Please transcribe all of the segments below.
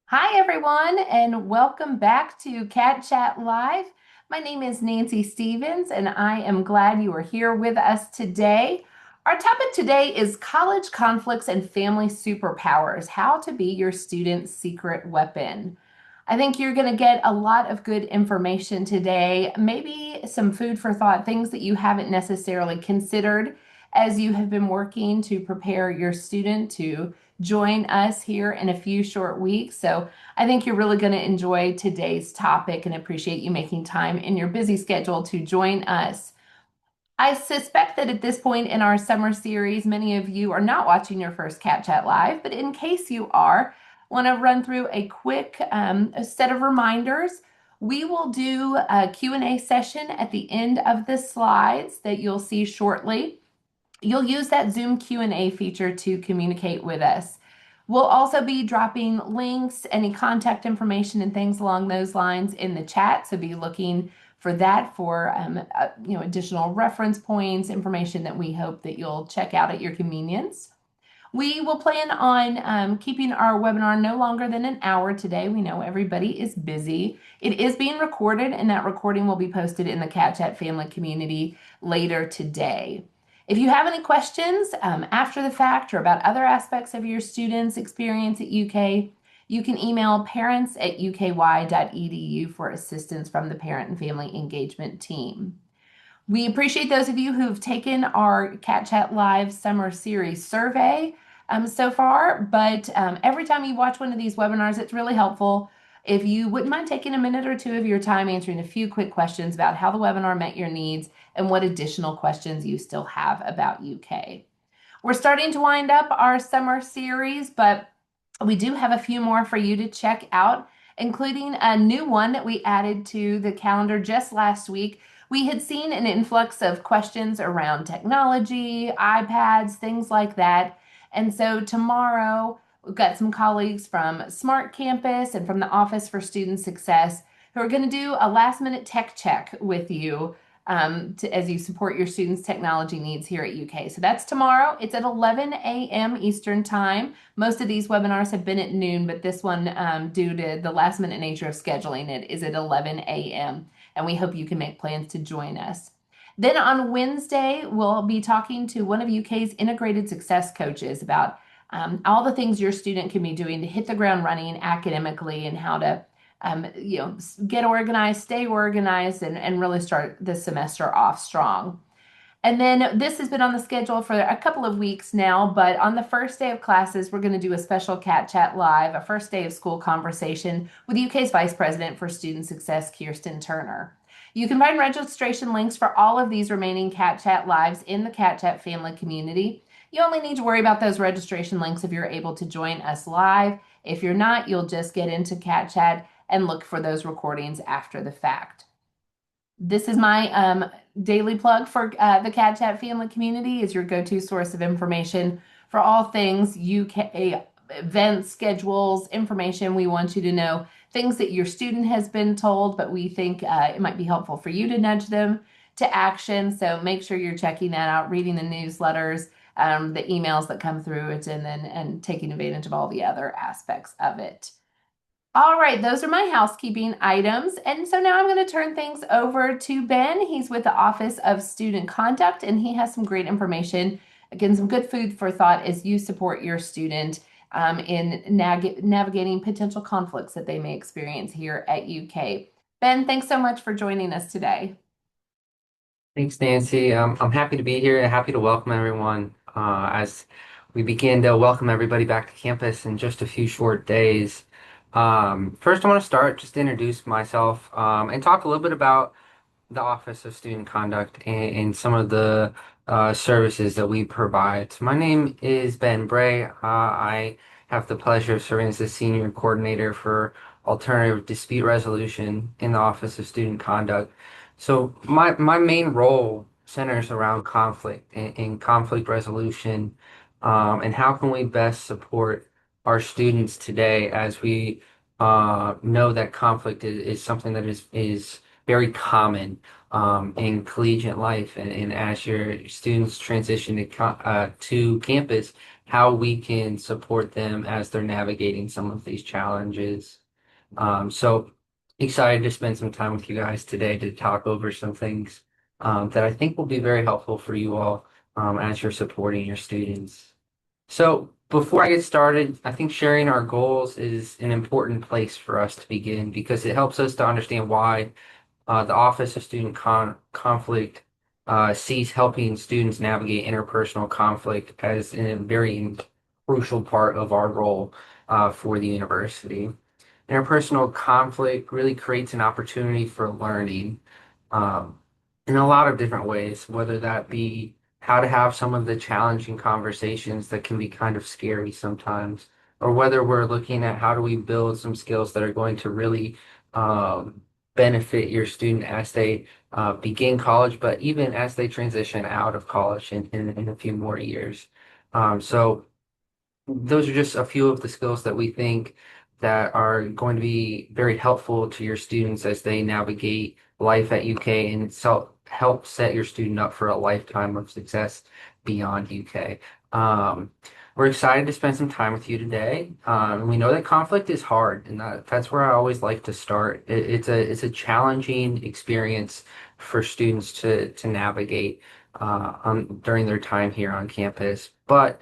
Hi, everyone, and welcome back to Cat Chat Live. My name is Nancy Stevens, and I am glad you are here with us today. Our topic today is college conflicts and family superpowers, how to be your student's secret weapon. I think you're going to get a lot of good information today, maybe some food for thought, things that you haven't necessarily considered as you have been working to prepare your student to join us here in a few short weeks. So I think you're really going to enjoy today's topic and appreciate you making time in your busy schedule to join us. I suspect that at this point in our summer series, many of you are not watching your first Cat Chat Live, but in case you are, want to run through a quick a set of reminders. We will do a Q&A session at the end of the slides that you'll see shortly. You'll use that Zoom Q&A feature to communicate with us. We'll also be dropping links, any contact information, and things along those lines in the chat. So be looking for that for additional reference points, information that we hope that you'll check out at your convenience. We will plan on keeping our webinar no longer than an hour today. We know everybody is busy. It is being recorded, and that recording will be posted in the Cat Chat family community later today. If you have any questions after the fact or about other aspects of your students' experience at UK, you can email parents@uky.edu for assistance from the Parent and Family Engagement team. We appreciate those of you who've taken our Cat Chat Live Summer Series survey so far, but every time you watch one of these webinars, it's really helpful. If you wouldn't mind taking a minute or two of your time answering a few quick questions about how the webinar met your needs and what additional questions you still have about UK. We're starting to wind up our summer series, but we do have a few more for you to check out, including a new one that we added to the calendar just last week. We had seen an influx of questions around technology, iPads, things like that. And so tomorrow, we've got some colleagues from Smart Campus and from the Office for Student Success who are going to do a last minute tech check with you as you support your students' technology needs here at UK. So that's tomorrow. It's at 11 a.m. Eastern Time. Most of these webinars have been at noon, but this one, due to the last minute nature of scheduling it, is at 11 a.m. And we hope you can make plans to join us. Then on Wednesday, we'll be talking to one of UK's integrated success coaches about all the things your student can be doing to hit the ground running academically and how to get organized, stay organized, and really start the semester off strong. And then this has been on the schedule for a couple of weeks now, but on the first day of classes, we're going to do a special Cat Chat Live, a first day of school conversation with UK's Vice President for Student Success, Kirsten Turner. You can find registration links for all of these remaining Cat Chat Lives in the Cat Chat family community. You only need to worry about those registration links if you're able to join us live. If you're not, you'll just get into Cat Chat and look for those recordings after the fact. This is my daily plug for the Cat Chat family community is your go-to source of information for all things UK events, schedules, information we want you to know, things that your student has been told, but we think it might be helpful for you to nudge them to action. So make sure you're checking that out, reading the newsletters, the emails that come through it, and taking advantage of all the other aspects of it. All right, those are my housekeeping items. And so now I'm going to turn things over to Ben. He's with the Office of Student Conduct, and he has some great information, again, some good food for thought as you support your student in navigating potential conflicts that they may experience here at UK. Ben, thanks so much for joining us today. Thanks, Nancy. I'm happy to be here and happy to welcome everyone as we begin to welcome everybody back to campus in just a few short days. First, I want to start just to introduce myself and talk a little bit about the Office of Student Conduct and some of the services that we provide. So my name is Ben Bray. I have the pleasure of serving as the Senior Coordinator for Alternative Dispute Resolution in the Office of Student Conduct. So my main role centers around conflict and conflict resolution, and how can we best support our students today as we know that conflict is something that is very common in collegiate life, and as your students transition to campus, how we can support them as they're navigating some of these challenges. So excited to spend some time with you guys today to talk over some things that I think will be very helpful for you all as you're supporting your students. So before I get started, I think sharing our goals is an important place for us to begin because it helps us to understand why the Office of Student Conflict sees helping students navigate interpersonal conflict as a very crucial part of our role for the university. Interpersonal conflict really creates an opportunity for learning um, in a lot of different ways, whether that be how to have some of the challenging conversations that can be kind of scary sometimes, or whether we're looking at how do we build some skills that are going to really um, benefit your student as they begin college, but even as they transition out of college in a few more years. So those are just a few of the skills that we think that are going to be very helpful to your students as they navigate life at UK and help set your student up for a lifetime of success beyond UK. Um, we're excited to spend some time with you today. We know that conflict is hard, and that's where I always like to start. It's a challenging experience for students to navigate during their time here on campus, but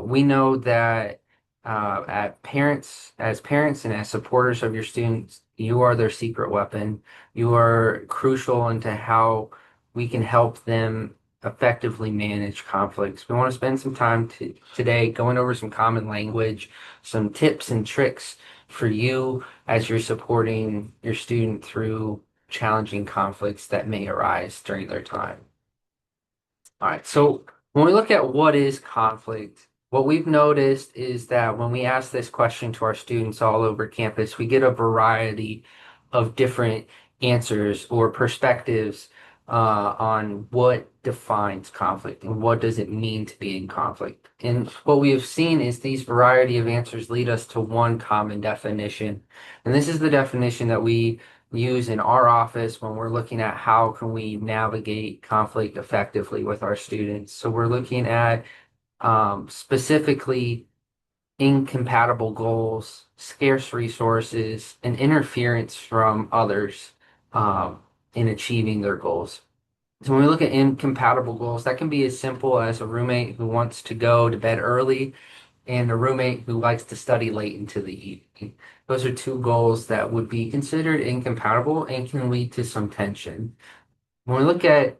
we know that as parents and as supporters of your students, you are their secret weapon. You are crucial into how we can help them effectively manage conflicts. We want to spend some time today going over some common language, some tips and tricks for you as you're supporting your student through challenging conflicts that may arise during their time. All right, so when we look at what is conflict, what we've noticed is that when we ask this question to our students all over campus, we get a variety of different answers or perspectives on what defines conflict and what does it mean to be in conflict. And what we have seen is these variety of answers lead us to one common definition. And this is the definition that we use in our office when we're looking at how can we navigate conflict effectively with our students. So we're looking at specifically incompatible goals, scarce resources, and interference from others um, in achieving their goals. So when we look at incompatible goals, that can be as simple as a roommate who wants to go to bed early and a roommate who likes to study late into the evening. Those are two goals that would be considered incompatible and can lead to some tension. When we look at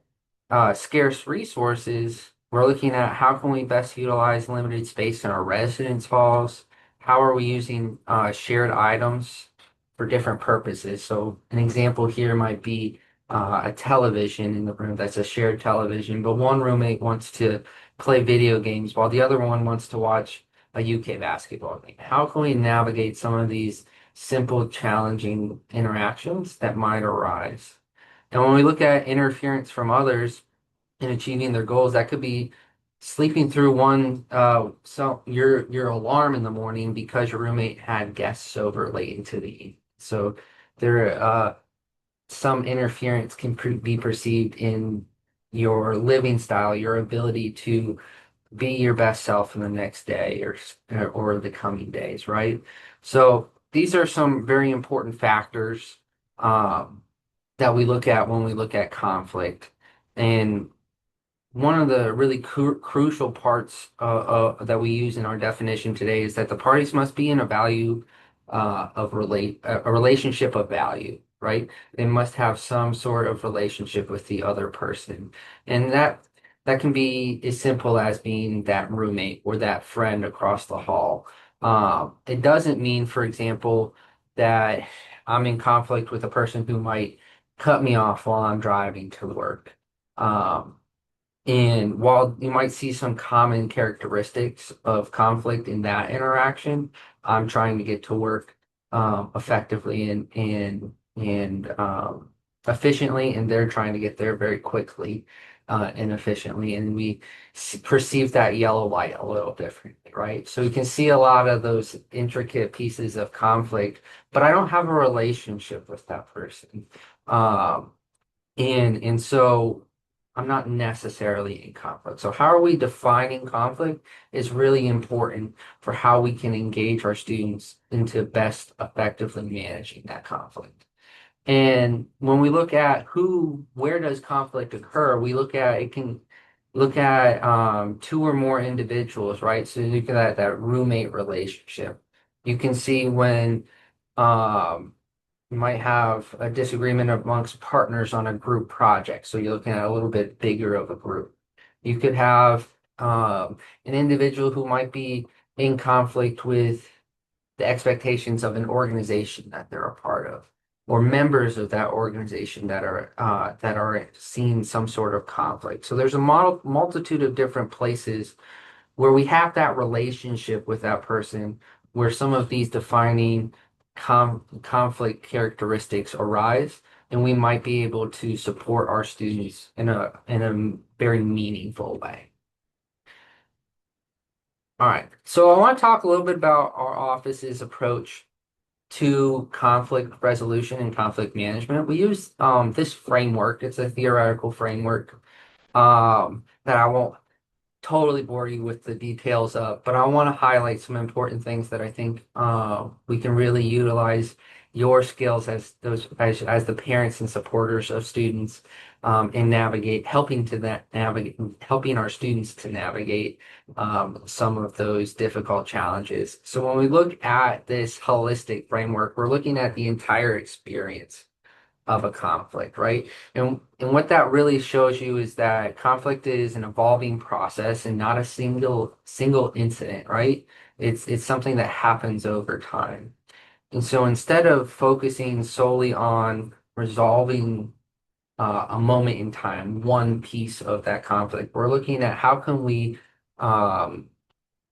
scarce resources, we're looking at how can we best utilize limited space in our residence halls? How are we using shared items for different purposes? So an example here might be a television in the room that's a shared television, but one roommate wants to play video games while the other one wants to watch a UK basketball game. How can we navigate some of these simple, challenging interactions that might arise? And when we look at interference from others in achieving their goals, that could be sleeping through your alarm in the morning because your roommate had guests over late into the evening. So there some interference can be perceived in your living style, your ability to be your best self in the next day or the coming days, right? So these are some very important factors. Um, that we look at when we look at conflict. And one of the really crucial parts that we use in our definition today is that the parties must be in a value of a relationship of value, right? They must have some sort of relationship with the other person, and that can be as simple as being that roommate or that friend across the hall. It doesn't mean, for example, that I'm in conflict with a person who might cut me off while I'm driving to work. Um, and while you might see some common characteristics of conflict in that interaction, I'm trying to get to work effectively and efficiently, and they're trying to get there very quickly and efficiently. And we perceive that yellow light a little differently, right? So you can see a lot of those intricate pieces of conflict, but I don't have a relationship with that person. Um, and so. I'm not necessarily in conflict. So how are we defining conflict is really important for how we can engage our students into best effectively managing that conflict. And when we look at where does conflict occur, we look at it can look at two or more individuals, right? So you look at that roommate relationship. You can see when um, you might have a disagreement amongst partners on a group project. So you're looking at a little bit bigger of a group. You could have an individual who might be in conflict with the expectations of an organization that they're a part of, or members of that organization that are seeing some sort of conflict. So there's a multitude of different places where we have that relationship with that person, where some of these defining conflict characteristics arise, and we might be able to support our students in a very meaningful way. All right, so I want to talk a little bit about our office's approach to conflict resolution and conflict management. We use this framework. It's a theoretical framework that I won't totally bore you with the details of, but I want to highlight some important things that I think we can really utilize your skills as as the parents and supporters of students and navigate helping to that navigate helping our students to navigate some of those difficult challenges. So when we look at this holistic framework, we're looking at the entire experience of a conflict, right? And what that really shows you is that conflict is an evolving process and not a single incident, right? It's something that happens over time. And so instead of focusing solely on resolving a moment in time, one piece of that conflict, we're looking at how can we um,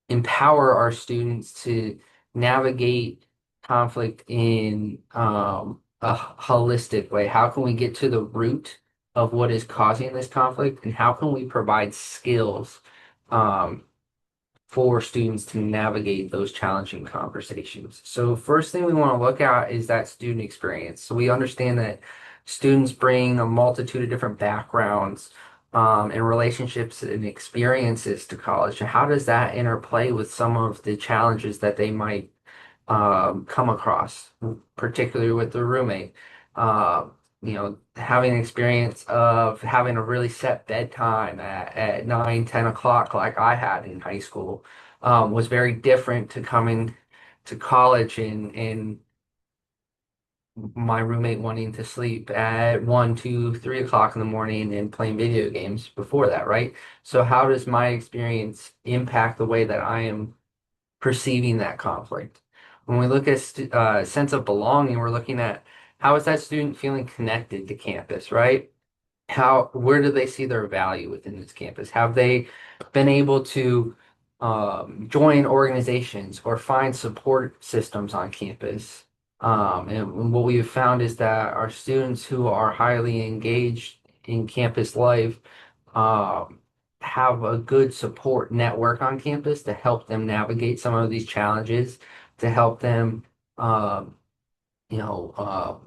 empower our students to navigate conflict in a holistic way. How can we get to the root of what is causing this conflict, and how can we provide skills um, for students to navigate those challenging conversations? So first thing we want to look at is that student experience. So we understand that students bring a multitude of different backgrounds and relationships and experiences to college. And how does that interplay with some of the challenges that they might come across, particularly with their roommate? Uh, having an experience of having a really set bedtime at 9, 10 o'clock like I had in high school was very different to coming to college and my roommate wanting to sleep at 1, 2, 3 o'clock in the morning and playing video games before that, right? So how does my experience impact the way that I am perceiving that conflict? When we look at sense of belonging, we're looking at how is that student feeling connected to campus, right? Where do they see their value within this campus? Have they been able to join organizations or find support systems on campus? And what we've found is that our students who are highly engaged in campus life um, have a good support network on campus to help them navigate some of these challenges, to help them, um, you know,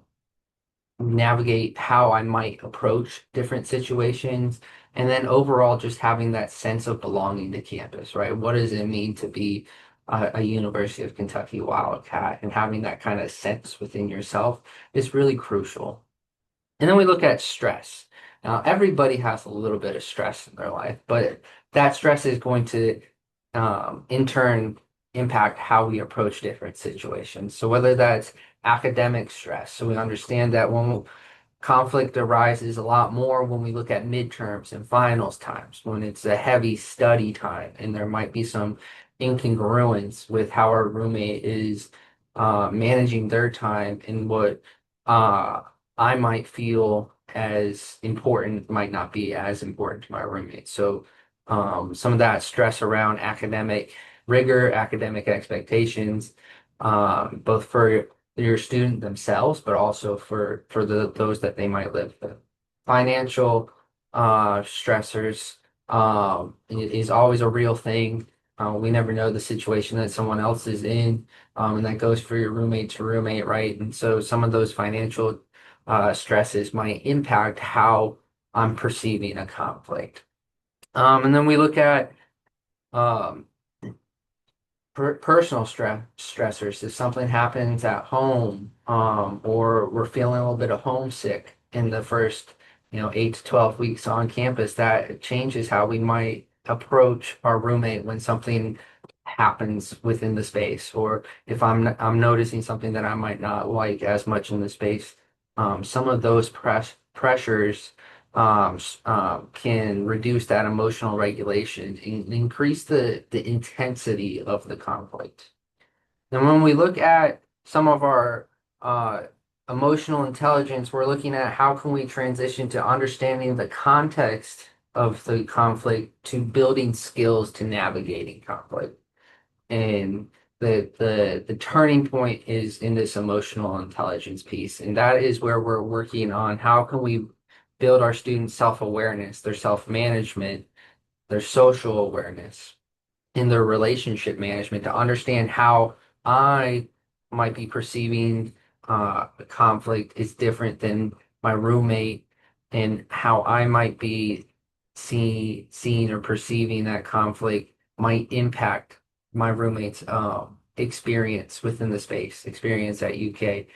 navigate how I might approach different situations. And then overall, just having that sense of belonging to campus, right? What does it mean to be a University of Kentucky Wildcat? And having that kind of sense within yourself is really crucial. And then we look at stress. Now, everybody has a little bit of stress in their life, but that stress is going to, in turn, impact how we approach different situations. So whether that's academic stress, so we understand that when conflict arises a lot more when we look at midterms and finals times, when it's a heavy study time, and there might be some incongruence with how our roommate is managing their time and what uh, I might feel as important might not be as important to my roommate. So some of that stress around academic rigor, academic expectations, both for your student themselves, but also for those that they might live with. Financial stressors is always a real thing. We never know the situation that someone else is in, and that goes for your roommate to roommate, right? And so some of those financial stresses might impact how I'm perceiving a conflict. And then we look at um, personal stressors. If something happens at home, or we're feeling a little bit of homesick in the first, 8 to 12 weeks on campus, that changes how we might approach our roommate when something happens within the space, or if I'm noticing something that I might not like as much in the space. Some of those pressures can reduce that emotional regulation and increase the intensity of the conflict. And when we look at some of our uh, emotional intelligence, we're looking at how can we transition to understanding the context of the conflict to building skills to navigating conflict. And the turning point is in this emotional intelligence piece. And that is where we're working on how can we build our students' self-awareness, their self-management, their social awareness, in their relationship management to understand how I might be perceiving a conflict is different than my roommate, and how I might be seeing or perceiving that conflict might impact my roommate's experience within the space, experience at UK,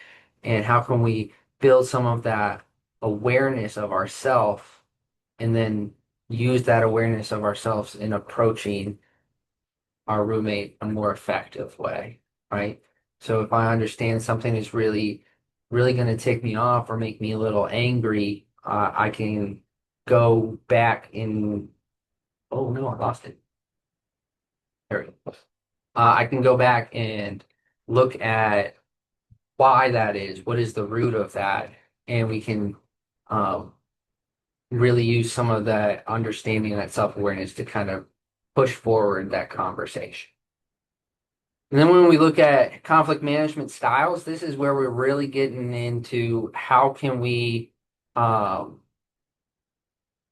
and how can we build some of that awareness of ourself and then use that awareness of ourselves in approaching our roommate a more effective way, right? So if I understand something is really going to tick me off or make me a little angry, I can go back in, oh no, I lost it. There we go. I can go back and look at why that is, what is the root of that, and we can um, really use some of that understanding and that self-awareness to kind of push forward that conversation. And then when we look at conflict management styles, this is where we're really getting into how can we um,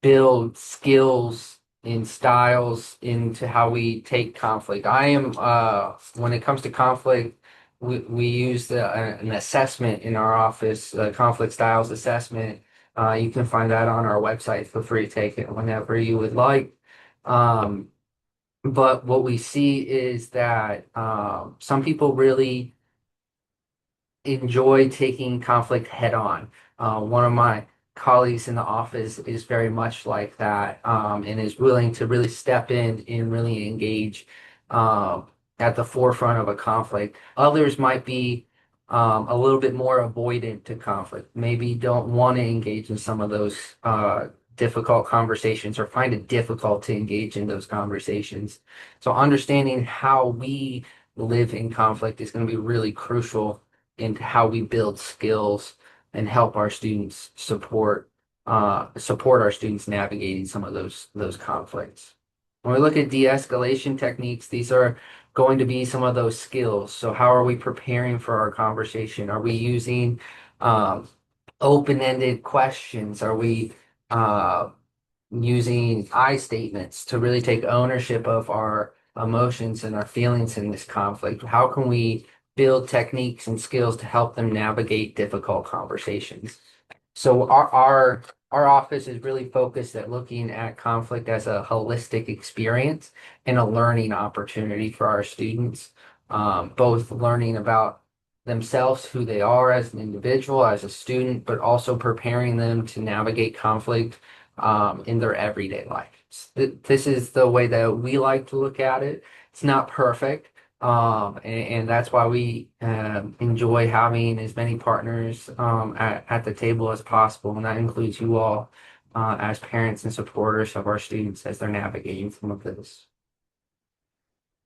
build skills and styles into how we take conflict. When it comes to conflict, we use an assessment in our office, a conflict styles assessment. You can find that on our website. Feel free to take it whenever you would like. Um, but what we see is that some people really enjoy taking conflict head on. One of my colleagues in the office is very much like that, and is willing to really step in and really engage at the forefront of a conflict. Others might be a little bit more avoidant to conflict, maybe don't want to engage in some of those difficult conversations or find it difficult to engage in those conversations. So understanding how we live in conflict is going to be really crucial into how we build skills and help our students support our students navigating some of those conflicts. When we look at de-escalation techniques, these are going to be some of those skills. So how are we preparing for our conversation? Are we using um, open-ended questions? Are we uh, using I statements to really take ownership of our emotions and our feelings in this conflict? How can we build techniques and skills to help them navigate difficult conversations? So our office is really focused at looking at conflict as a holistic experience and a learning opportunity for our students, both learning about themselves, who they are as an individual, as a student, but also preparing them to navigate conflict in their everyday life. This is the way that we like to look at it. It's not perfect. And that's why we enjoy having as many partners at the table as possible. And that includes you all as parents and supporters of our students as they're navigating some of this.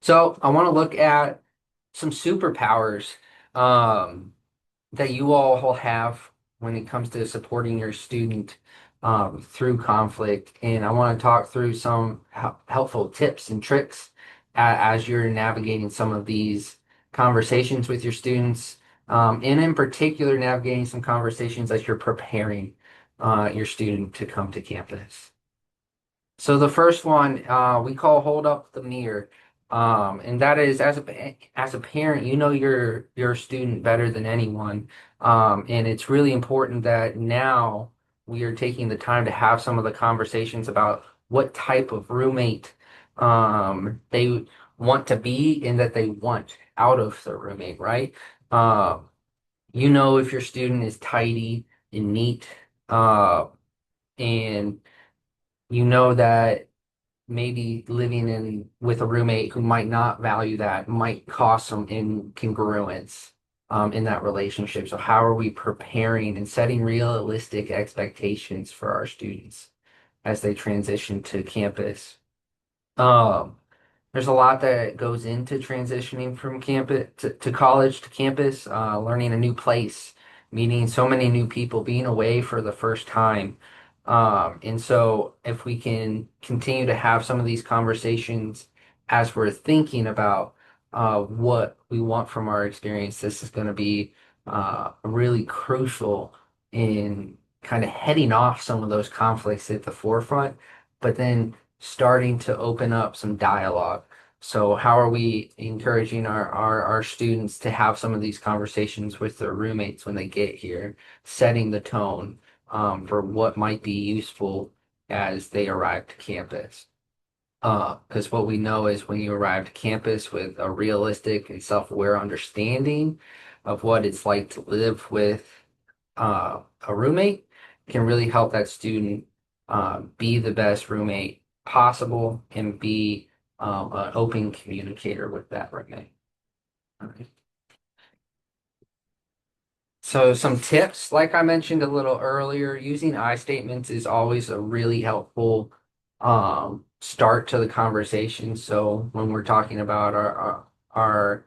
So I want to look at some superpowers um, that you all will have when it comes to supporting your student through conflict. And I want to talk through some helpful tips and tricks as you're navigating some of these conversations with your students, and in particular, navigating some conversations as you're preparing your student to come to campus. So the first one we call hold up the mirror. And that is as a parent, you know your student better than anyone. And it's really important that now we are taking the time to have some of the conversations about what type of roommate they want to be and that they want out of their roommate, right? Um, if your student is tidy and neat, uh, and you know that maybe living in with a roommate who might not value that might cause some incongruence in that relationship. So how are we preparing and setting realistic expectations for our students as they transition to campus? Um, there's a lot that goes into transitioning from campus to college to campus, learning a new place, meeting so many new people, being away for the first time. And so if we can continue to have some of these conversations as we're thinking about what we want from our experience, this is going to be really crucial in kind of heading off some of those conflicts at the forefront, but then starting to open up some dialogue. So how are we encouraging our students to have some of these conversations with their roommates when they get here, setting the tone for what might be useful as they arrive to campus? Because what we know is when you arrive to campus with a realistic and self-aware understanding of what it's like to live with a roommate can really help that student be the best roommate possible and be an open communicator with that roommate. All right. So some tips, like I mentioned a little earlier, using I statements is always a really helpful start to the conversation. So when we're talking about our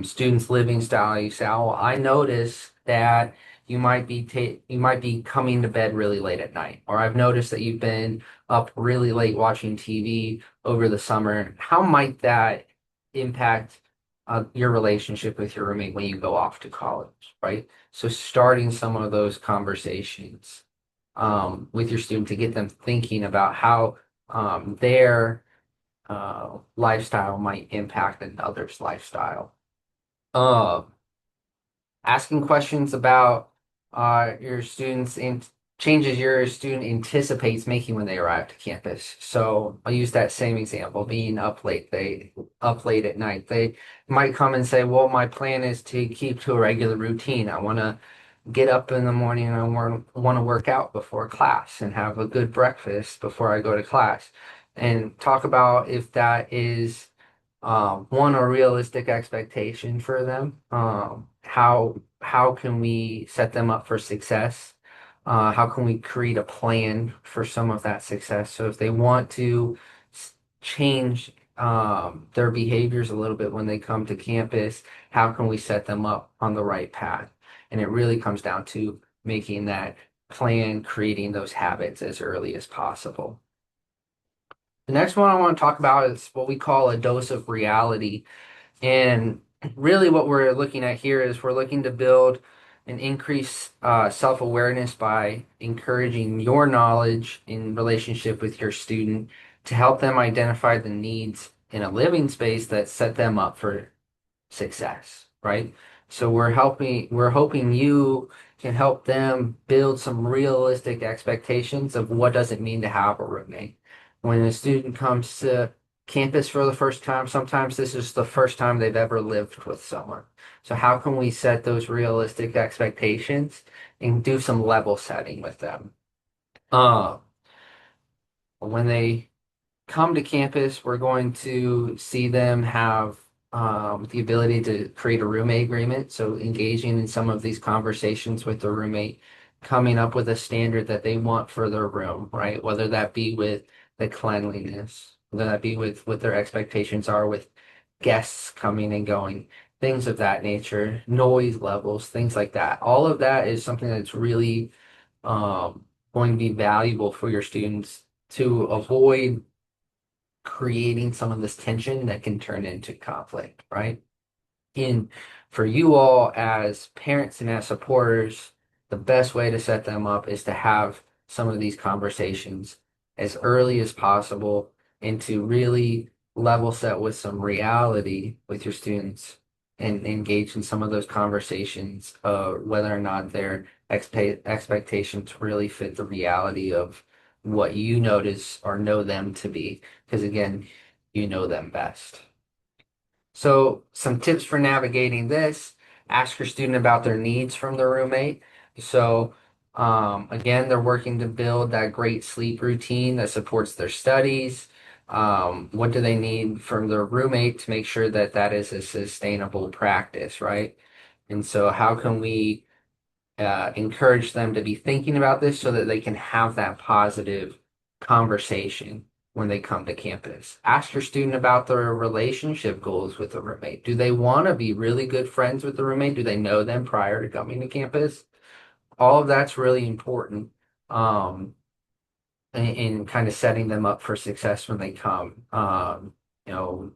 students' living style, you say, "Oh, I notice that you might be coming to bed really late at night," or "I've noticed that you've been up really late watching TV over the summer. How might that impact your relationship with your roommate when you go off to college, right?" So starting some of those conversations with your student to get them thinking about how their lifestyle might impact another's lifestyle. Uh, Asking questions about your students and changes your student anticipates making when they arrive to campus. So I'll use that same example, being up late. They up late at night. They might come and say, "Well, my plan is to keep to a regular routine. I want to get up in the morning and I want to work out before class and have a good breakfast before I go to class." And talk about if that is one, a realistic expectation for them. How can we set them up for success? How can we create a plan for some of that success? So if they want to change their behaviors a little bit when they come to campus, how can we set them up on the right path? And it really comes down to making that plan, creating those habits as early as possible. The next one I want to talk about is what we call a dose of reality. And really, what we're looking at here is we're looking to build and increase self-awareness by encouraging your knowledge in relationship with your student to help them identify the needs in a living space that set them up for success, right? So we're hoping you can help them build some realistic expectations of what does it mean to have a roommate. When a student comes to campus for the first time, sometimes this is the first time they've ever lived with someone. So how can we set those realistic expectations and do some level setting with them? Uh, when they come to campus, we're going to see them have the ability to create a roommate agreement. So engaging in some of these conversations with the roommate, coming up with a standard that they want for their room, right? Whether that be with the cleanliness, whether that be with what their expectations are with guests coming and going, things of that nature, noise levels, things like that. All of that is something that's really going to be valuable for your students to avoid creating some of this tension that can turn into conflict, right? And for you all as parents and as supporters, the best way to set them up is to have some of these conversations as early as possible and to really level set with some reality with your students and engage in some of those conversations, whether or not their expectations really fit the reality of what you notice or know them to be. Because again, you know them best. So, some tips for navigating this: ask your student about their needs from their roommate. So, again, they're working to build that great sleep routine that supports their studies. What do they need from their roommate to make sure that that is a sustainable practice, right? And so, how can we encourage them to be thinking about this so that they can have that positive conversation when they come to campus? Ask your student about their relationship goals with the roommate. Do they want to be really good friends with the roommate? Do they know them prior to coming to campus? All of that's really important in kind of setting them up for success when they come. You know,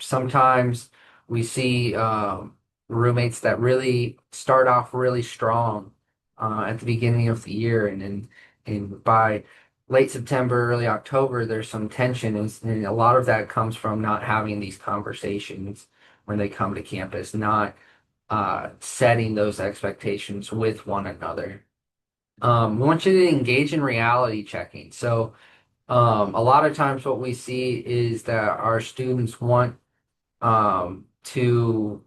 sometimes we see roommates that really start off really strong at the beginning of the year, and by late September, early October, there's some tension, and a lot of that comes from not having these conversations when they come to campus, not setting those expectations with one another. We want you to engage in reality checking. So, a lot of times, what we see is that our students want to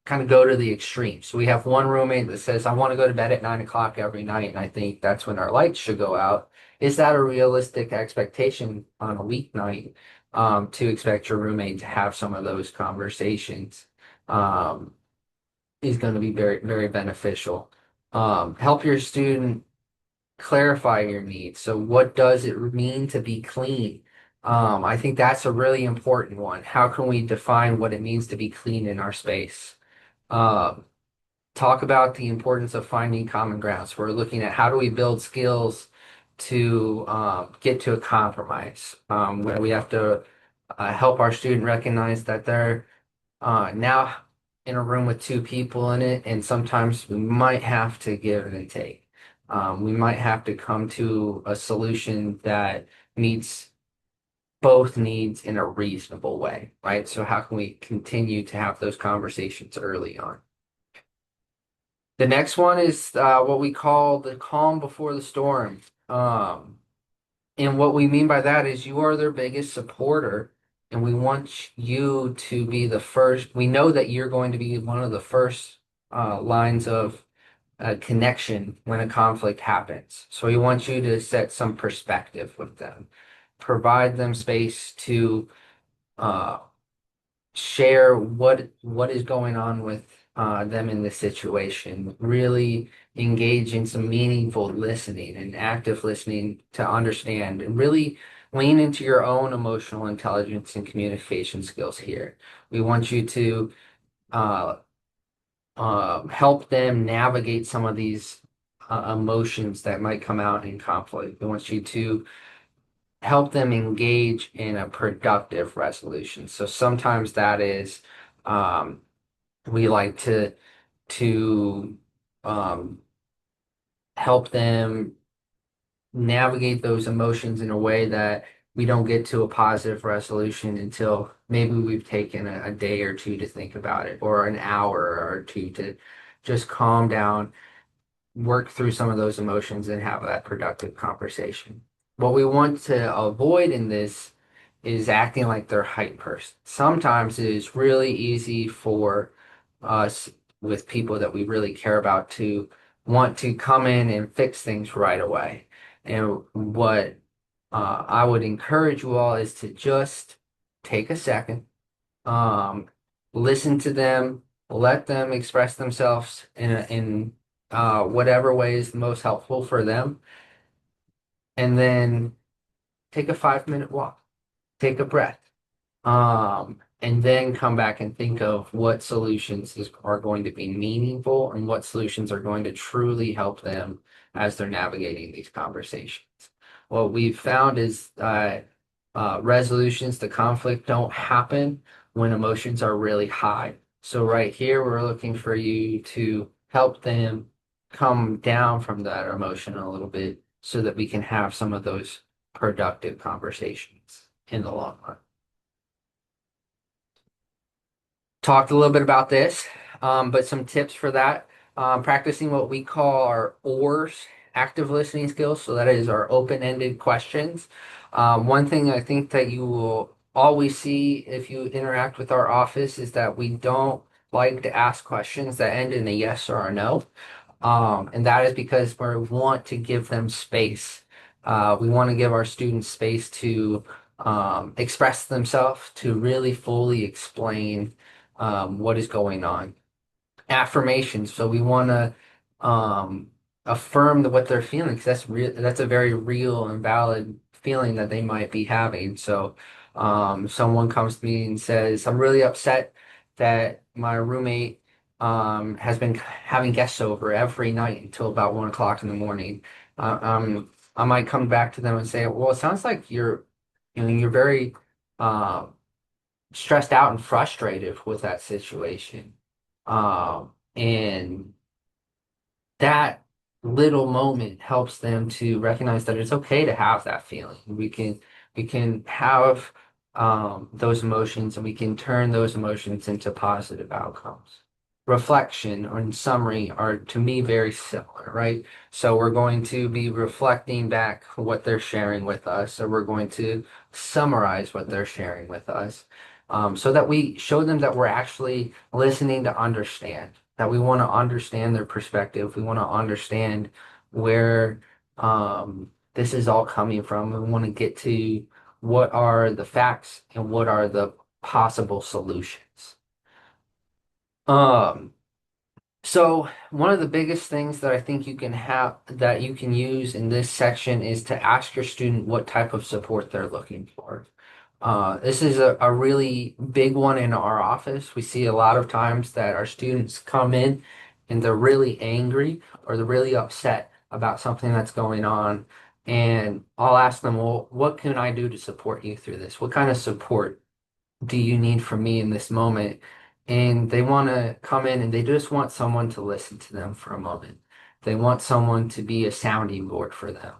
kind of go to the extreme. So we have one roommate that says, I want to go to bed at 9 o'clock every night, and I think that's when our lights should go out. Is that a realistic expectation on a weeknight, to expect your roommate to have some of those conversations? Um, is going to be very, very beneficial. Help your student clarify your needs. So what does it mean to be clean? I think that's a really important one. How can we define what it means to be clean in our space? Um, Talk about the importance of finding common grounds. We're looking at how do we build skills to get to a compromise, where we have to help our student recognize that they're now in a room with two people in it, and sometimes we might have to give and take. We might have to come to a solution that meets both needs in a reasonable way, right? So how can we continue to have those conversations early on? The next one is what we call the calm before the storm. And what we mean by that is you are their biggest supporter, and we want you to be the first. We know that you're going to be one of the first lines of connection when a conflict happens. So we want you to set some perspective with them, provide them space to uh, share what is going on with them in this situation. Really engage in some meaningful listening and active listening to understand, and really lean into your own emotional intelligence and communication skills here. We want you to uh, help them navigate some of these emotions that might come out in conflict. We want you to help them engage in a productive resolution. So sometimes that is, um, we like to um, help them navigate those emotions in a way that we don't get to a positive resolution until maybe we've taken a day or two to think about it, or an hour or two to just calm down, work through some of those emotions, and have that productive conversation. What we want to avoid in this is acting like they're hype person. Sometimes it is really easy for us, with people that we really care about, to want to come in and fix things right away. And what I would encourage you all is to just take a second, um, listen to them, let them express themselves in whatever way is the most helpful for them, and then take a 5 minute walk, take a breath, and then come back and think of what are going to be meaningful and what solutions are going to truly help them as they're navigating these conversations. What we've found is resolutions to conflict don't happen when emotions are really high. So right here, we're looking for you to help them come down from that emotion a little bit so that we can have some of those productive conversations in the long run. talked a little bit about this, but some tips for that. Practicing what we call our OARs, active listening skills. So that is our open-ended questions. One thing I think that you will always see if you interact with our office is that we don't like to ask questions that end in a yes or a no. And that is because we want to give them space. We want to give our students space to express themselves, to really fully explain what is going on. Affirmations. So we want to affirm what they're feeling because that's real. That's a very real and valid feeling that they might be having. So someone comes to me and says, "I'm really upset that my roommate has been having guests over every night until about 1 o'clock in the morning." I might come back to them and say, "Well, it sounds like you're very uh, stressed out and frustrated with that situation." And that little moment helps them to recognize that it's okay to have that feeling. We can have those emotions and we can turn those emotions into positive outcomes. Reflection or in summary are to me very similar, right? So we're going to be reflecting back what they're sharing with us, or we're going to summarize what they're sharing with us, so that we show them that we're actually listening to understand, that we want to understand their perspective. We want to understand where this is all coming from. We want to get to what are the facts and what are the possible solutions. Um, so one of the biggest things that I think you can have that you can use in this section is to ask your student what type of support they're looking for. This is a really big one in our office. We see a lot of times that our students come in and they're really angry or they're really upset about something that's going on. And I'll ask them, well, what can I do to support you through this? What kind of support do you need from me in this moment? And they want to come in and they just want someone to listen to them for a moment. They want someone to be a sounding board for them.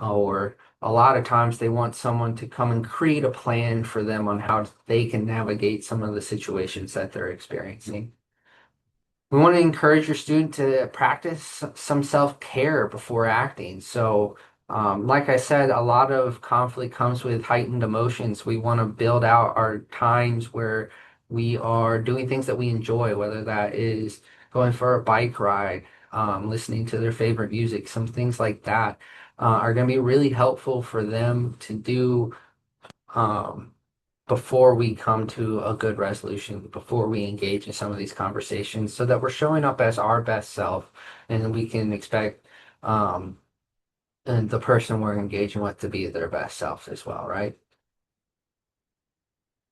Or a lot of times they want someone to come and create a plan for them on how they can navigate some of the situations that they're experiencing. We want to encourage your student to practice some self-care before acting. So, like I said, a lot of conflict comes with heightened emotions. We want to build out our times where we are doing things that we enjoy, whether that is going for a bike ride, listening to their favorite music, some things like that, are going to be really helpful for them to do. Um, before we come to a good resolution, before we engage in some of these conversations, so that we're showing up as our best self and we can expect um, and the person we're engaging with to be their best self as well, right?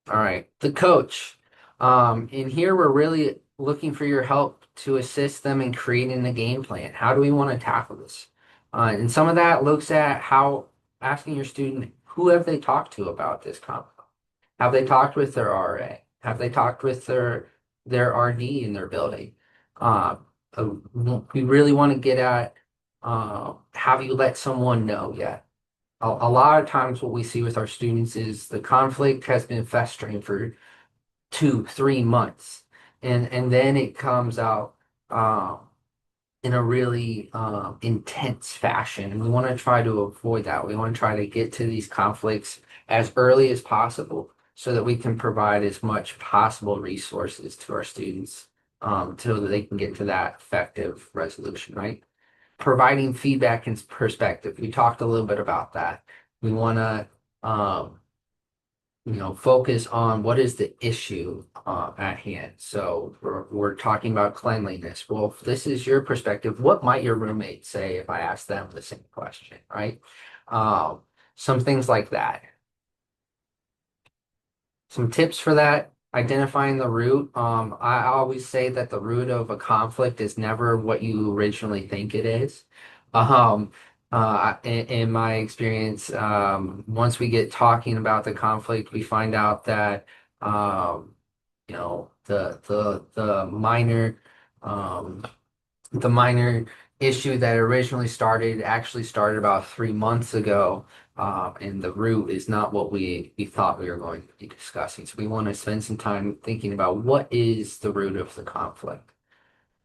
All right, the coach. In here, we're really looking for your help to assist them in creating a game plan. How do we want to tackle this? And some of that looks at how asking your student, who have they talked to about this conflict? Have they talked with their RA? Have they talked with their RD in their building? Uh, uh, we really want to get at have you let someone know yet? A lot of times, what we see with our students is the conflict has been festering for 2, 3 months, and then it comes out. In a really intense fashion. And we want to try to avoid that. We want to try to get to these conflicts as early as possible so that we can provide as much possible resources to our students so that they can get to that effective resolution, right? Providing feedback and perspective. We talked a little bit about that. We want to focus on what is the issue at hand. So we're talking about cleanliness. Well, if this is your perspective, what might your roommate say if I ask them the same question, right? Um, some things like that. Some tips for that, identifying the root. I always say that the root of a conflict is never what you originally think it is. Um, in my experience, once we get talking about the conflict, we find out that the um, the minor issue that originally started actually started about 3 months ago. and the root is not what we thought we were going to be discussing. So we want to spend some time thinking about what is the root of the conflict.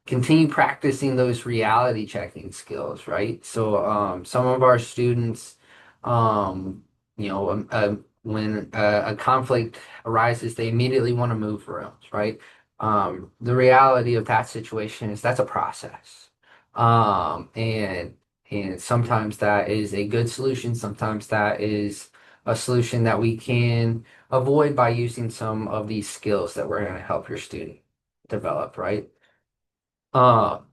Continue practicing those reality checking skills, right? So some of our students, um, when a conflict arises, they immediately want to move rooms, right? The reality of that situation is that's a process. Um, and and sometimes that is a good solution, sometimes that is a solution that we can avoid by using some of these skills that we're going to help your student develop, right? Um,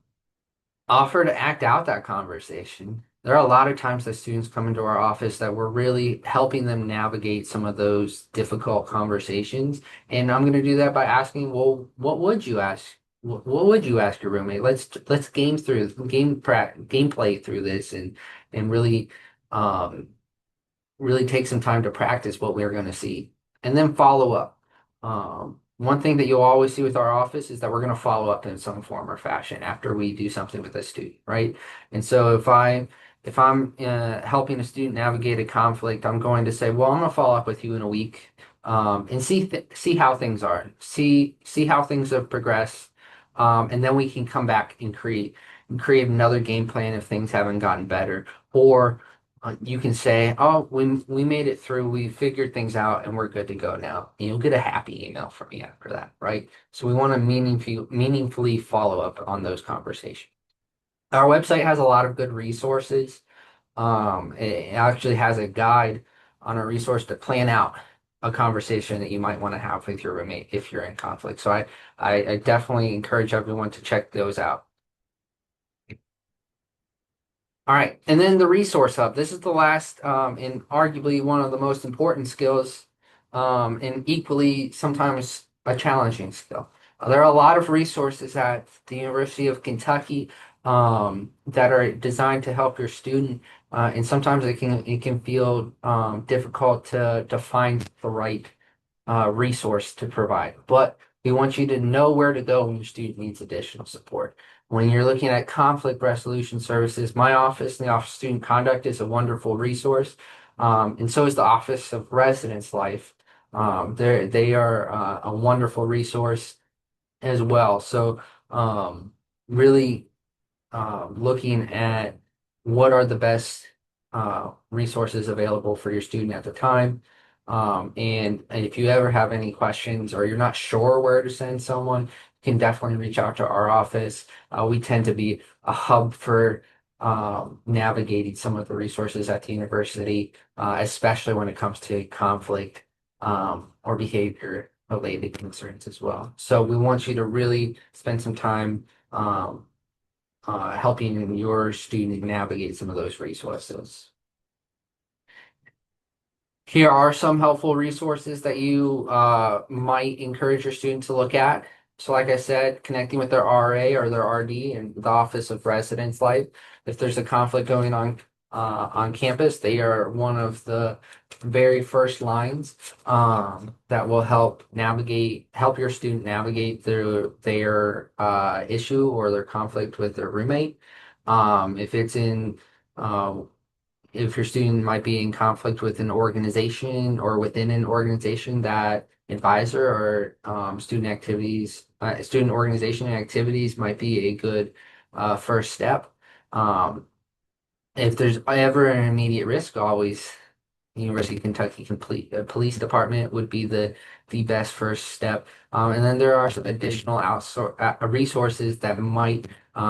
Offer to act out that conversation. There are a lot of times that students come into our office that we're really helping them navigate some of those difficult conversations. And I'm going to do that by asking, well, what would you ask? What would you ask your roommate? Let's gameplay through this and really take some time to practice what we're going to see and then follow up. One thing that you'll always see with our office is that we're going to follow up in some form or fashion after we do something with a student, right? And so if I'm helping a student navigate a conflict, I'm going to say, well, I'm going to follow up with you in a week, and see how things are, see how things have progressed, and then we can come back and create another game plan if things haven't gotten better, or you can say, "Oh, we made it through. We figured things out, and we're good to go now." And you'll get a happy email from me after that, right? So we want to meaningfully follow up on those conversations. Our website has a lot of good resources. It actually has a guide on a resource to plan out a conversation that you might want to have with your roommate if you're in conflict. So I definitely encourage everyone to check those out. All right, and then the resource hub. This is the last and arguably one of the most important skills, and equally sometimes a challenging skill. There are a lot of resources at the University of Kentucky that are designed to help your student, and sometimes it can feel difficult to find the right resource to provide. But we want you to know where to go when your student needs additional support. When you're looking at conflict resolution services, my office, the Office of Student Conduct, is a wonderful resource. And so is the Office of Residence Life. They are a wonderful resource as well. So really looking at what are the best resources available for your student at the time. And if you ever have any questions or you're not sure where to send someone, you can definitely reach out to our office. We tend to be a hub for navigating some of the resources at the university, especially when it comes to conflict or behavior related concerns as well. So we want you to really spend some time helping your student navigate some of those resources. Here are some helpful resources that you might encourage your student to look at. So, like I said, connecting with their RA or their RD and the Office of Residence Life. If there's a conflict going on campus, they are one of the very first lines that will help your student navigate their issue or their conflict with their roommate. If it's in if your student might be in conflict with an organization or within an organization, that advisor or student organization activities might be a good first step. Um, if there's ever an immediate risk, always University of Kentucky Police Department would be the best first step. And then there are some additional resources that might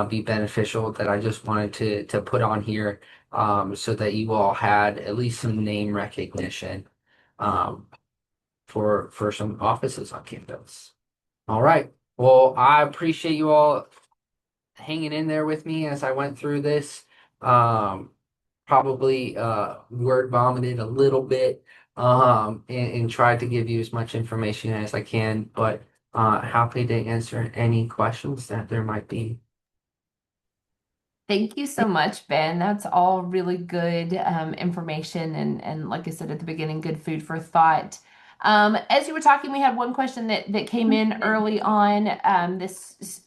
be beneficial that I just wanted to put on here so that you all had at least some name recognition um, for some offices on campus. All right. Well, I appreciate you all hanging in there with me as I went through this. Um, Probably word vomited a little bit and tried to give you as much information as I can, but happy to answer any questions that there might be. Thank you so much, Ben. That's all really good information and like I said at the beginning, good food for thought. As you were talking, we had one question that came in early on. This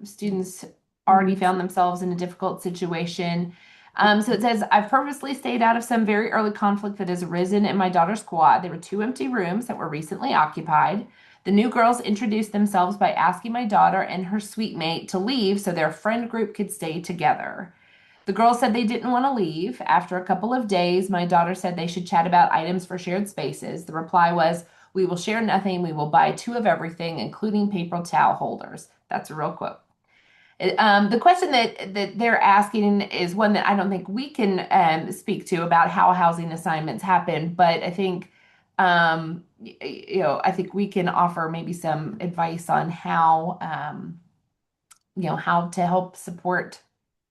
students already found themselves in a difficult situation. So it says, I've purposely stayed out of some very early conflict that has arisen in my daughter's quad. There were two empty rooms that were recently occupied. The new girls introduced themselves by asking my daughter and her suite mate to leave so their friend group could stay together. The girls said they didn't want to leave. After a couple of days, my daughter said they should chat about items for shared spaces. The reply was, we will share nothing. We will buy two of everything, including paper towel holders. That's a real quote. The question that they're asking is one that I don't think we can speak to about how housing assignments happen, but I think I think we can offer maybe some advice on how how to help support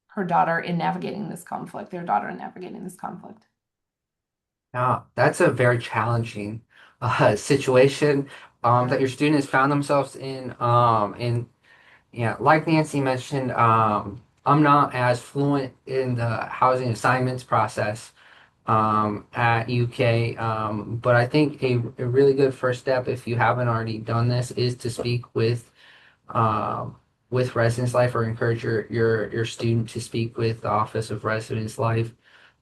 her daughter in navigating this conflict, their daughter in navigating this conflict. Now, that's a very challenging situation that your student has found themselves in. And yeah, like Nancy mentioned, I'm not as fluent in the housing assignments process at UK, but I think a really good first step, if you haven't already done this, is to speak um, with Residence Life, or encourage your student to speak with the Office of Residence Life,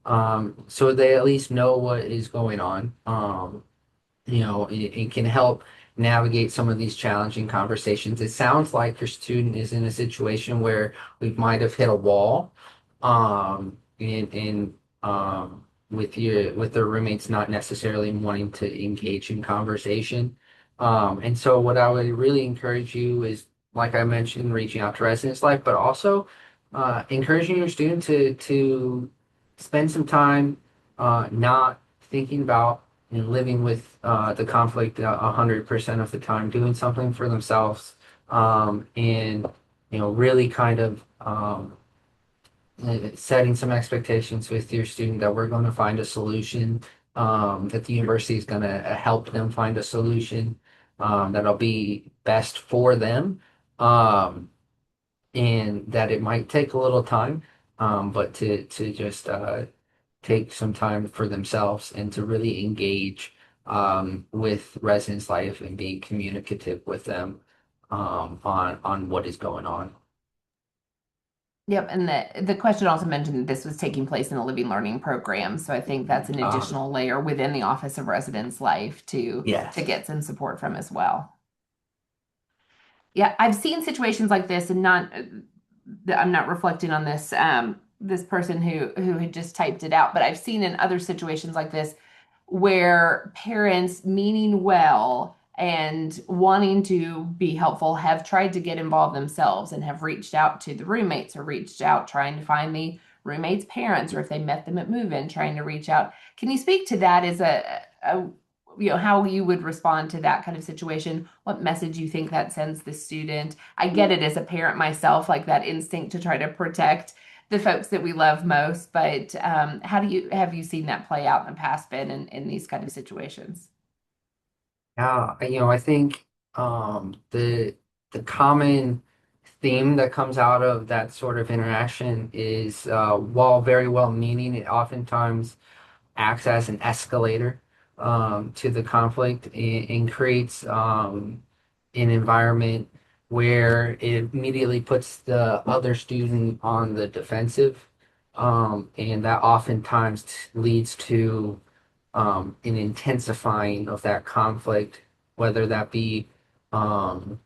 so they at least know what is going on. It can help navigate some of these challenging conversations. It sounds like your student is in a situation where we might have hit a wall, in with their roommates not necessarily wanting to engage in conversation. And so what I would really encourage you is, like I mentioned, reaching out to Residence Life, but also encouraging your student to spend some time not thinking about and living with the conflict 100% of the time, doing something for themselves, and really kind of setting some expectations with your student that we're going to find a solution, that the university is going to help them find a solution that'll be best for them, um, and that it might take a little time, but to just take some time for themselves and to really engage with residence life and being communicative with them on what is going on. Yep, and the question also mentioned that this was taking place in a living learning program, so I think that's an Uh, additional layer within the Office of Residence Life to yes. get some support from as well. Yeah, I've seen situations like this, and not I'm not reflecting on this person who had just typed it out, but I've seen in other situations like this where parents meaning well and wanting to be helpful have tried to get involved themselves and have reached out to the roommates or reached out trying to find the roommates' parents, or if they met them at move-in, trying to reach out. Can you speak to that as a how you would respond to that kind of situation? What message you think that sends the student? I get it as a parent myself, like that instinct to try to protect the folks that we love most. But how do you have you seen that play out in the past, Ben, in these kind of situations? Yeah, I think the common theme that comes out of that sort of interaction is, while very well meaning, it oftentimes acts as an escalator to the conflict, and creates an environment where it immediately puts the other student on the defensive, and that oftentimes leads to an intensifying of that conflict, whether that be um,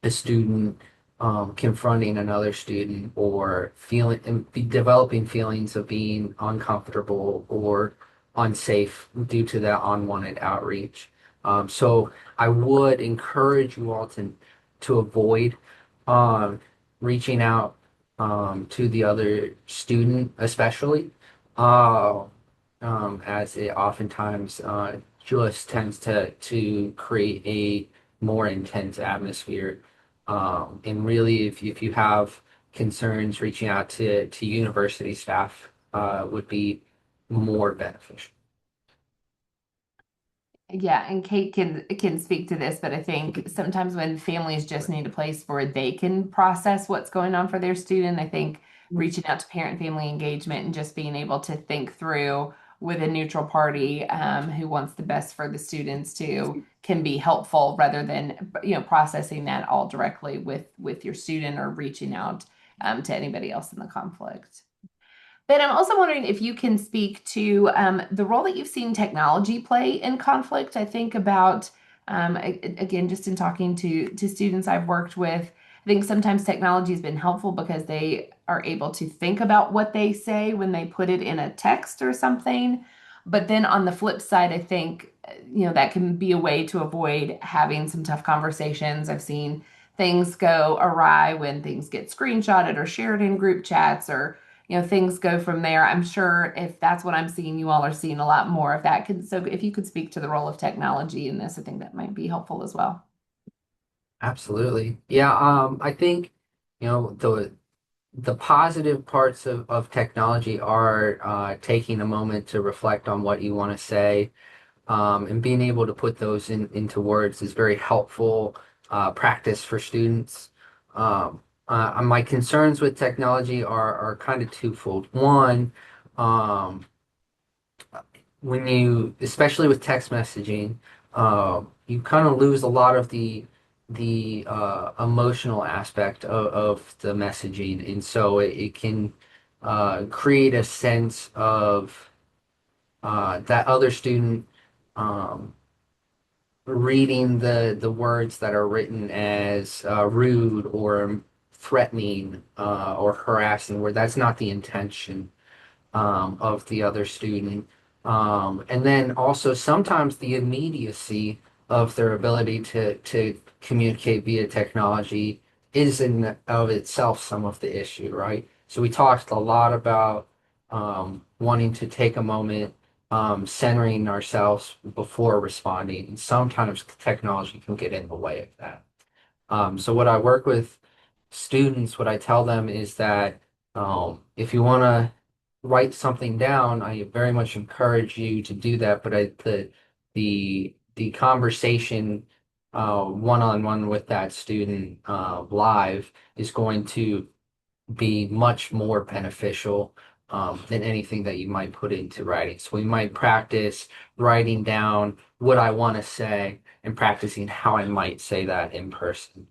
a student confronting another student, or feeling and be developing feelings of being uncomfortable or unsafe due to that unwanted outreach. So I would encourage you all to avoid um, reaching out to the other student, especially. Uh, as it oftentimes just tends to create a more intense atmosphere. And really, if you have concerns, reaching out to university staff would be more beneficial. Yeah, and Kate can speak to this, but I think sometimes when families just need a place where they can process what's going on for their student, I think reaching out to parent family engagement and just being able to think through with a neutral party who wants the best for the students too can be helpful rather than processing that all directly with your student or reaching out to anybody else in the conflict. But I'm also wondering if you can speak to the role that you've seen technology play in conflict. I think about, again, just in talking to students I've worked with, I think sometimes technology has been helpful because they are able to think about what they say when they put it in a text or something. But then on the flip side, I think, that can be a way to avoid having some tough conversations. I've seen things go awry when things get screenshotted or shared in group chats or things go from there. I'm sure if that's what I'm seeing, you all are seeing a lot more of that. So if you could speak to the role of technology in this, I think that might be helpful as well. Absolutely. Yeah, I think, the positive parts of technology are taking a moment to reflect on what you want to say, and being able to put those into words is very helpful practice for students. My concerns with technology are kind of twofold. One, um, when you, especially with text messaging, you kind of lose a lot of the emotional aspect of the messaging, and so it can create a sense of that other student um, reading the words that are written as rude or threatening or harassing, where that's not the intention of the other student. And then also sometimes the immediacy of their ability to communicate via technology is in of itself some of the issue, right? So we talked a lot about wanting to take a moment, centering ourselves before responding. And sometimes technology can get in the way of that. So what I work with students, what I tell them is that if you want to write something down, I very much encourage you to do that. But the conversation one-on-one with that student live is going to be much more beneficial than anything that you might put into writing. So we might practice writing down what I want to say and practicing how I might say that in person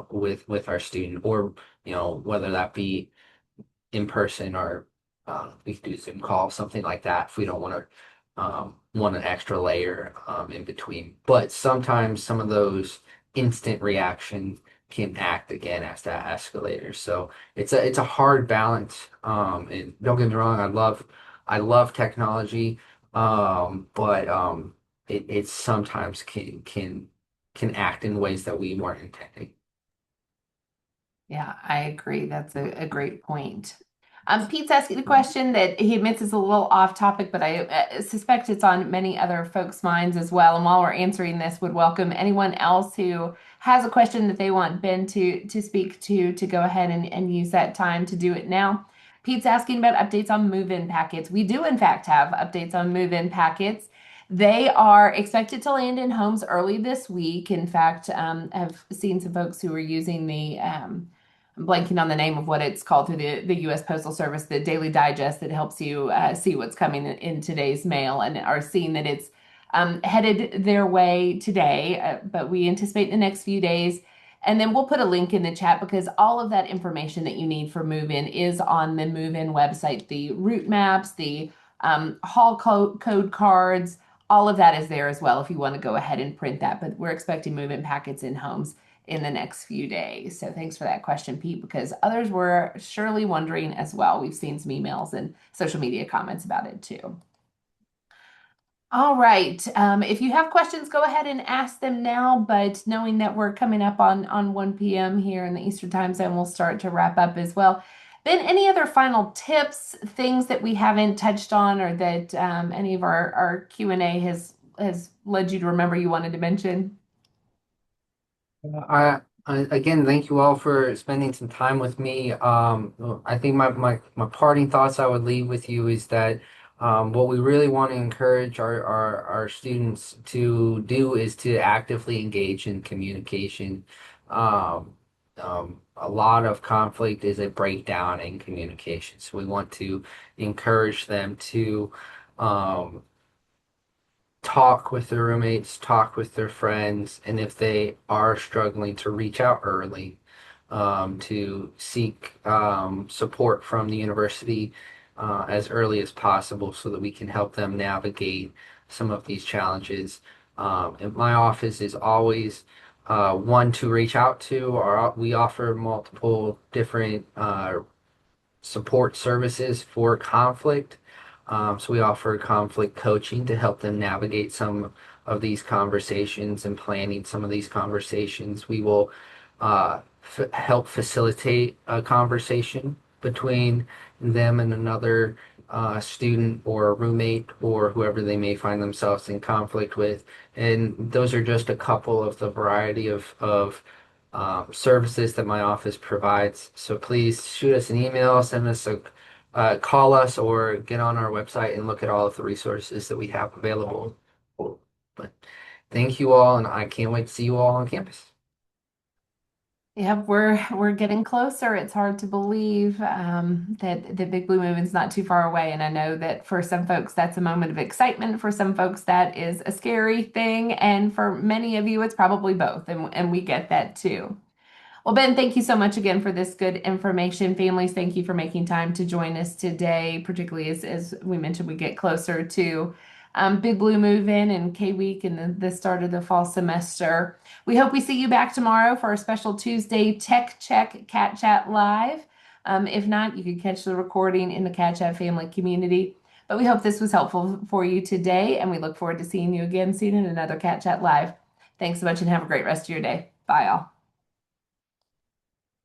with our student, or whether that be in person or we could do Zoom call, something like that if we don't want an extra layer in between. But sometimes some of those instant reactions can act again as that escalator. So it's a hard balance. And don't get me wrong, I love technology, but it sometimes can act in ways that we weren't intending. Yeah, I agree. That's a great point. Pete's asking a question that he admits is a little off topic, but I suspect it's on many other folks' minds as well. And while we're answering this, would welcome anyone else who has a question that they want Ben to speak to go ahead and use that time to do it now. Pete's asking about updates on move-in packets. We do, in fact, have updates on move-in packets. They are expected to land in homes early this week. In fact, I've seen some folks who are using I'm blanking on the name of what it's called through the U.S. Postal Service, the Daily Digest that helps you see what's coming in today's mail, and are seeing that it's headed their way today, but we anticipate the next few days. And then we'll put a link in the chat because all of that information that you need for move-in is on the move-in website. The route maps, the hall code cards, all of that is there as well if you want to go ahead and print that. But we're expecting move-in packets in homes in the next few days. So thanks for that question, Pete, because others were surely wondering as well. We've seen some emails and social media comments about it too. All right. If you have questions, go ahead and ask them now. But knowing that we're coming up on 1 p.m. here in the Eastern Time Zone, we'll start to wrap up as well. Ben, any other final tips, things that we haven't touched on, or that any of our Q&A has led you to remember you wanted to mention? I again thank you all for spending some time with me. I think my parting thoughts I would leave with you is that what we really want to encourage our students to do is to actively engage in communication. A lot of conflict is a breakdown in communication, so we want to encourage them to um, talk with their roommates, talk with their friends, and if they are struggling to reach out early, to seek support from the university as early as possible so that we can help them navigate some of these challenges. And my office is always one to reach out to. We offer multiple different support services for conflict. So we offer conflict coaching to help them navigate some of these conversations and planning some of these conversations. We will f help facilitate a conversation between them and another student or roommate or whoever they may find themselves in conflict with. And those are just a couple of the variety of services that my office provides. So please shoot us an email, send us a call us, or get on our website and look at all of the resources that we have available. But thank you all, and I can't wait to see you all on campus. Yep, we're getting closer. It's hard to believe that the Big Blue Movement's not too far away. And I know that for some folks, that's a moment of excitement. For some folks, that is a scary thing. And for many of you, it's probably both. And we get that too. Well, Ben, thank you so much again for this good information. Families, thank you for making time to join us today, particularly as we mentioned, we get closer to Big Blue Move In and K Week and the start of the fall semester. We hope we see you back tomorrow for our special Tuesday Tech Check Cat Chat Live. If not, you could catch the recording in the Cat Chat family community. But we hope this was helpful for you today, and we look forward to seeing you again soon in another Cat Chat Live. Thanks so much and have a great rest of your day. Bye, all.